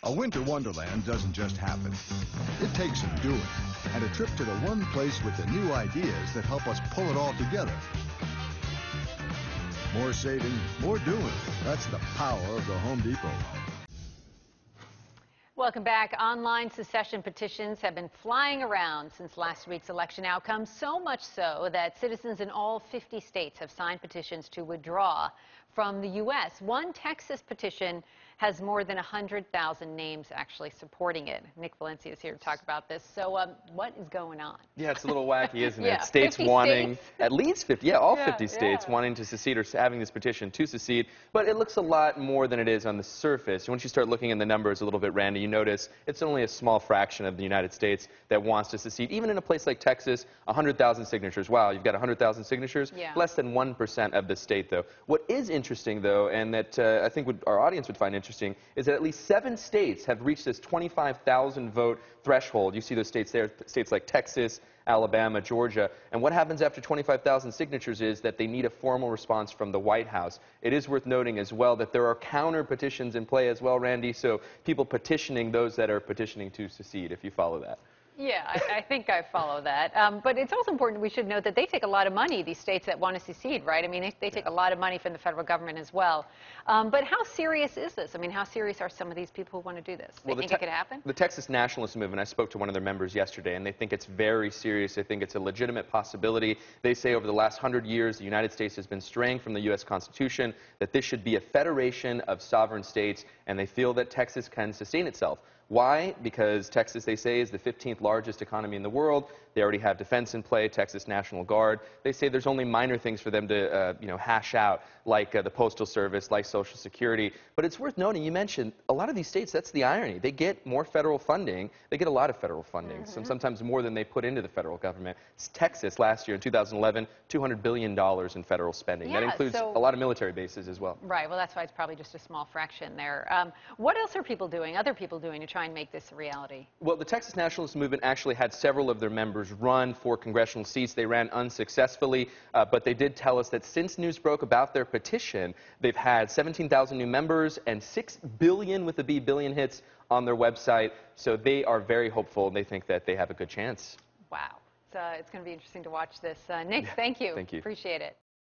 A winter wonderland doesn't just happen. It takes some doing, and a trip to the one place with the new ideas that help us pull it all together. More saving, more doing. That's the power of the Home Depot. Welcome back. Online secession petitions have been flying around since last week's election outcome, so much so that citizens in all 50 states have signed petitions to withdraw from the U.S. One Texas petition has more than 100,000 names actually supporting it. Nick Valencia is here to talk about this. So what is going on? Yeah, it's a little wacky, isn't it? Yeah, States wanting, states. at least 50, all 50 states wanting to secede or having this petition to secede. But it looks a lot more than it is on the surface. Once you start looking in the numbers a little bit, Randy, you notice it's only a small fraction of the United States that wants to secede. Even in a place like Texas, 100,000 signatures. Wow, you've got 100,000 signatures? Yeah. Less than 1% of the state, though. What is interesting, though, and that I think our audience would find interesting, is that at least 7 states have reached this 25,000 vote threshold. You see those states there, states like Texas, Alabama, Georgia. And what happens after 25,000 signatures is that they need a formal response from the White House. It is worth noting as well that there are counter petitions in play as well, Randy, so people petitioning those that are petitioning to secede, if you follow that. Yeah, I think I follow that. But it's also important we should note that they take a lot of money, these states that want to secede, right? I mean, they take a lot of money from the federal government as well. But how serious is this? I mean, how serious are some of these people who want to do this? They think it could happen? The Texas Nationalist Movement, I spoke to one of their members yesterday, and they think it's very serious. They think it's a legitimate possibility. They say over the last 100 years, the United States has been straying from the U.S. Constitution, that this should be a federation of sovereign states, and they feel that Texas can sustain itself. Why? Because Texas, they say, is the 15th largest economy in the world. They already have defense in play, Texas National Guard. They say there's only minor things for them to, hash out, like the Postal Service, like Social Security. But it's worth noting, you mentioned, a lot of these states, that's the irony. They get more federal funding. They get a lot of federal funding, sometimes more than they put into the federal government. Texas, last year in 2011, $200 billion in federal spending. Yeah, that includes a lot of military bases as well. Right. Well, that's why it's probably just a small fraction there. What else are people doing, other people doing, to try and make this a reality? Well, the Texas Nationalist Movement actually had several of their members run for congressional seats. They ran unsuccessfully, but they did tell us that since news broke about their petition, they've had 17,000 new members and 6 billion, with a B, billion hits on their website. So they are very hopeful, and they think that they have a good chance. Wow. It's going to be interesting to watch this. Nick, thank you. Thank you. Appreciate it.